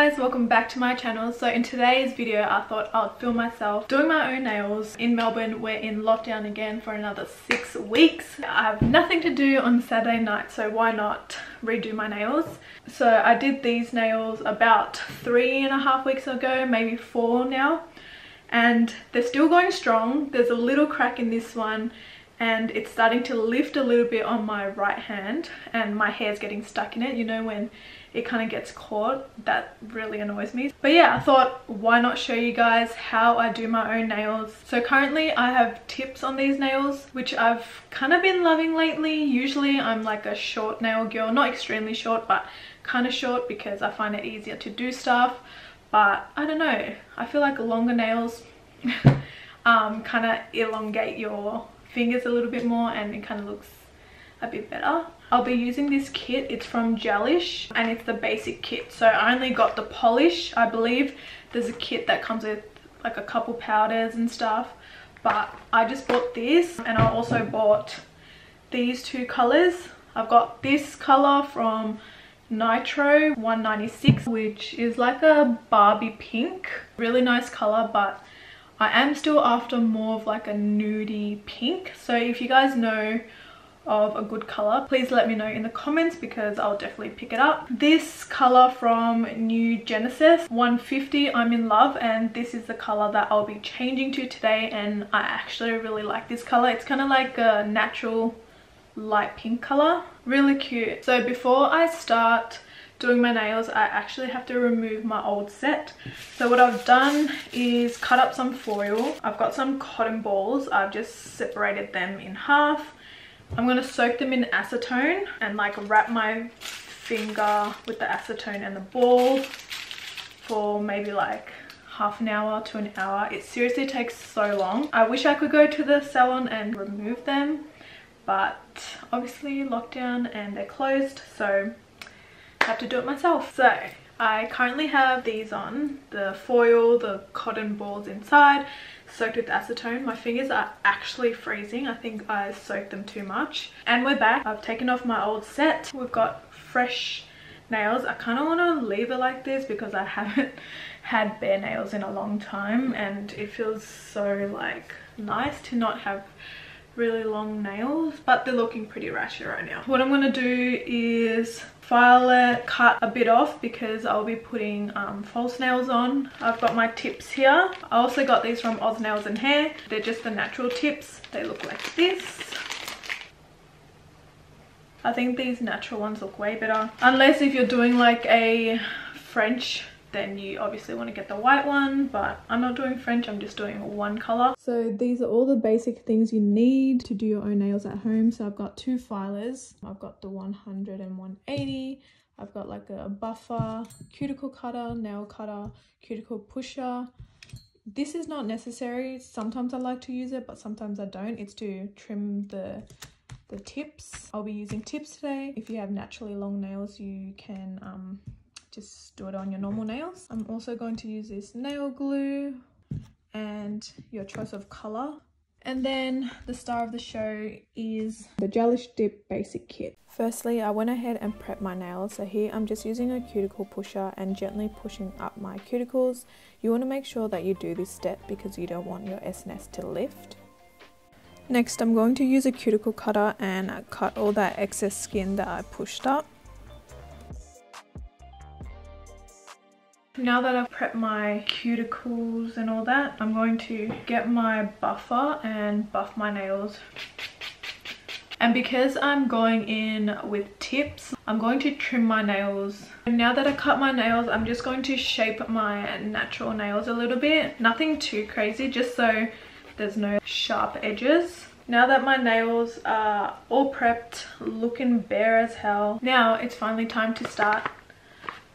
guys, welcome back to my channel. So in today's video I thought I'd film myself doing my own nails. In Melbourne we're in lockdown again for another 6 weeks. I have nothing to do on Saturday night, so why not redo my nails? So I did these nails about 3.5 weeks ago, maybe 4 now, and they're still going strong. There's a little crack in this one and it's starting to lift a little bit on my right hand and my hair's getting stuck in it, you know, when it kind of gets caught. That really annoys me. But yeah, I thought why not show you guys how I do my own nails. So currently I have tips on these nails, which I've kind of been loving lately. Usually I'm like a short nail girl, not extremely short but kind of short because I find it easier to do stuff. But I don't know, I feel like longer nails kind of elongate your fingers a little bit more and it kind of looks a bit better. I'll be using this kit. It's from Gelish and it's the basic kit. So I only got the polish. I believe there's a kit that comes with like a couple powders and stuff, but I just bought this, and I also bought these two colors. I've got this color from Nitro 196, which is like a Barbie pink. Really nice color, but I am still after more of like a nudie pink. So if you guys know of a good color, please let me know in the comments because I'll definitely pick it up. This color from New Genesis 150, I'm in love, and this is the color that I'll be changing to today, and I actually really like this color. It's kind of like a natural light pink color, really cute. So before I start doing my nails, I actually have to remove my old set. So what I've done is cut up some foil. I've got some cotton balls. I've just separated them in half. I'm going to soak them in acetone and like wrap my finger with the acetone and the ball for maybe like half an hour to an hour. It seriously takes so long. I wish I could go to the salon and remove them, but obviously lockdown and they're closed, so I have to do it myself. So I currently have these on, the foil, the cotton balls inside, soaked with acetone. My fingers are actually freezing. I think I soaked them too much. And we're back. I've taken off my old set. We've got fresh nails. I kind of want to leave it like this because I haven't had bare nails in a long time, and it feels so like nice to not have really long nails, but they're looking pretty rashy right now. What I'm going to do is file it, cut a bit off because I'll be putting false nails on. I've got my tips here. I also got these from Oz Nails and Hair. They're just the natural tips. They look like this. I think these natural ones look way better, unless if you're doing like a French, then you obviously want to get the white one, but I'm not doing French, I'm just doing one color. So these are all the basic things you need to do your own nails at home. So I've got 2 filers. I've got the 100 and 180. I've got like a buffer, cuticle cutter, nail cutter, cuticle pusher. This is not necessary. Sometimes I like to use it, but sometimes I don't. It's to trim the tips. I'll be using tips today. If you have naturally long nails, you can just do it on your normal nails. I'm also going to use this nail glue and your choice of color. And then the star of the show is the Gelish Dip Basic Kit. Firstly, I went ahead and prepped my nails. So here I'm just using a cuticle pusher and gently pushing up my cuticles. You want to make sure that you do this step because you don't want your SNS to lift. Next, I'm going to use a cuticle cutter and cut all that excess skin that I pushed up. Now that I've prepped my cuticles and all that, I'm going to get my buffer and buff my nails. And because I'm going in with tips, I'm going to trim my nails. And now that I cut my nails, I'm just going to shape my natural nails a little bit. Nothing too crazy, just so there's no sharp edges. Now that my nails are all prepped, looking bare as hell, now it's finally time to start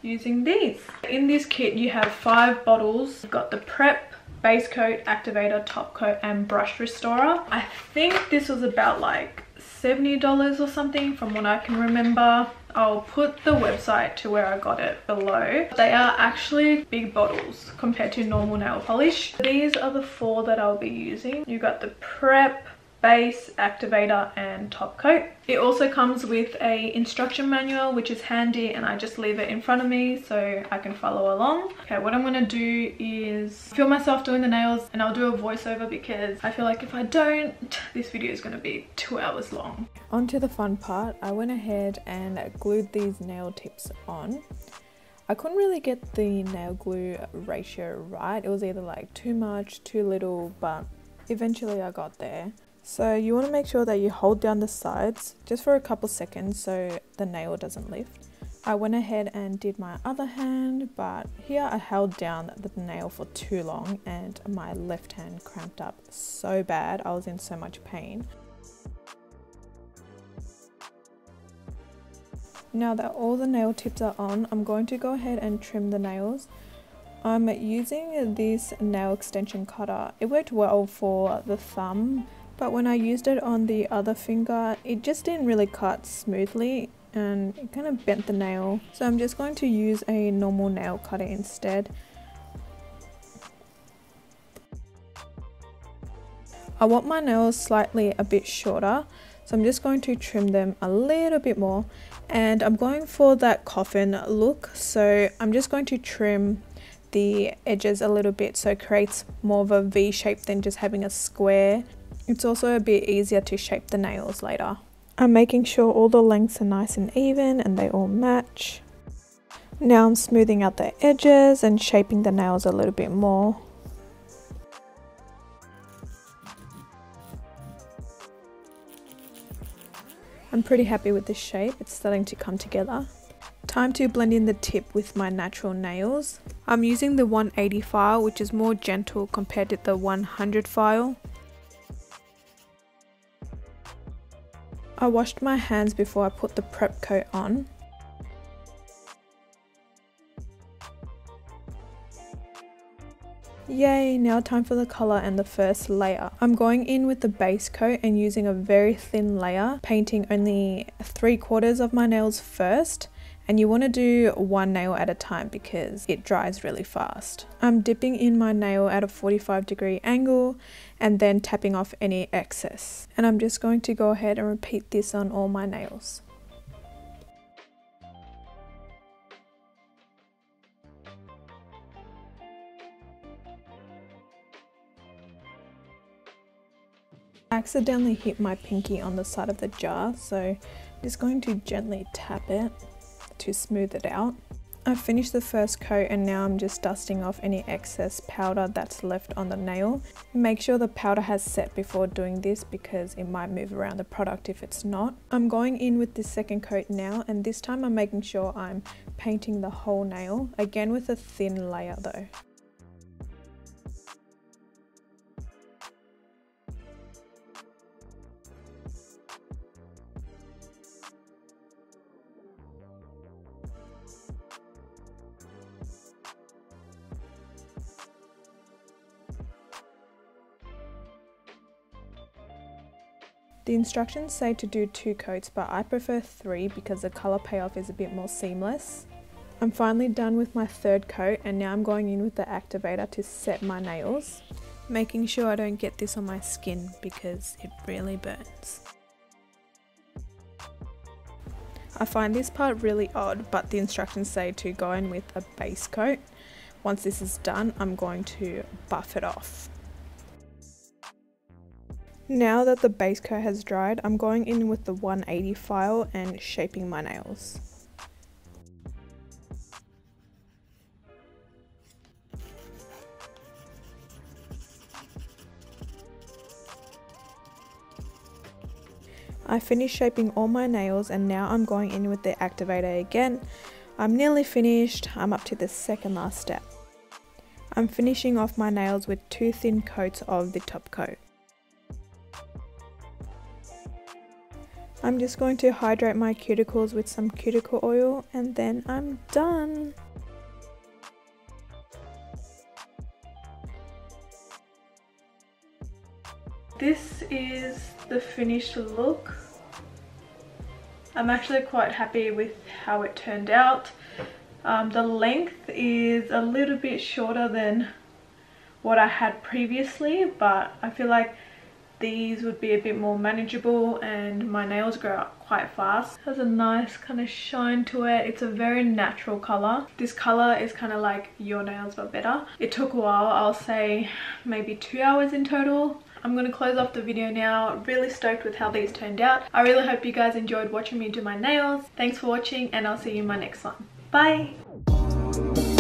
using these. In this kit you have 5 bottles. You've got the prep, base coat, activator, top coat and brush restorer. I think this was about like $70 or something from what I can remember. I'll put the website to where I got it below. They are actually big bottles compared to normal nail polish. These are the 4 that I'll be using. You've got the prep, base, activator and top coat. It also comes with a instruction manual, which is handy, and I just leave it in front of me so I can follow along. Okay, what I'm gonna do is film myself doing the nails, and I'll do a voiceover because I feel like if I don't, this video is gonna be 2 hours long. On to the fun part. I went ahead and glued these nail tips on. I couldn't really get the nail glue ratio right. It was either like too much, too little, but eventually I got there. So you want to make sure that you hold down the sides just for a couple seconds so the nail doesn't lift. I went ahead and did my other hand, but here I held down the nail for too long and my left hand cramped up so bad. I was in so much pain. Now that all the nail tips are on, I'm going to go ahead and trim the nails. I'm using this nail extension cutter. It worked well for the thumb, but when I used it on the other finger, it just didn't really cut smoothly and it kind of bent the nail. So I'm just going to use a normal nail cutter instead. I want my nails slightly a bit shorter, so I'm just going to trim them a little bit more. And I'm going for that coffin look, so I'm just going to trim the edges a little bit so it creates more of a V shape than just having a square. It's also a bit easier to shape the nails later. I'm making sure all the lengths are nice and even and they all match. Now I'm smoothing out the edges and shaping the nails a little bit more. I'm pretty happy with this shape. It's starting to come together. Time to blend in the tip with my natural nails. I'm using the 180 file, which is more gentle compared to the 100 file. I washed my hands before I put the prep coat on. Yay, now time for the colour and the first layer. I'm going in with the base coat and using a very thin layer, painting only 3/4 of my nails first. And you want to do one nail at a time because it dries really fast. I'm dipping in my nail at a 45-degree angle and then tapping off any excess. And I'm just going to go ahead and repeat this on all my nails. I accidentally hit my pinky on the side of the jar, so I'm just going to gently tap it to smooth it out. I finished the first coat and now I'm just dusting off any excess powder that's left on the nail. Make sure the powder has set before doing this because it might move around the product if it's not. I'm going in with the second coat now, and this time I'm making sure I'm painting the whole nail, again with a thin layer though. The instructions say to do 2 coats, but I prefer 3 because the colour payoff is a bit more seamless. I'm finally done with my third coat and now I'm going in with the activator to set my nails, making sure I don't get this on my skin because it really burns. I find this part really odd, but the instructions say to go in with a base coat. Once this is done, I'm going to buff it off. Now that the base coat has dried, I'm going in with the 180 file and shaping my nails. I finished shaping all my nails and now I'm going in with the activator again. I'm nearly finished. I'm up to the second last step. I'm finishing off my nails with 2 thin coats of the top coat. I'm just going to hydrate my cuticles with some cuticle oil and then I'm done. This is the finished look. I'm actually quite happy with how it turned out. The length is a little bit shorter than what I had previously, but I feel like these would be a bit more manageable, and my nails grow up quite fast. It has a nice kind of shine to it. It's a very natural color. This color is kind of like your nails but better. It took a while, I'll say maybe 2 hours in total. I'm going to close off the video now. Really stoked with how these turned out. I really hope you guys enjoyed watching me do my nails. Thanks for watching, and I'll see you in my next one. Bye!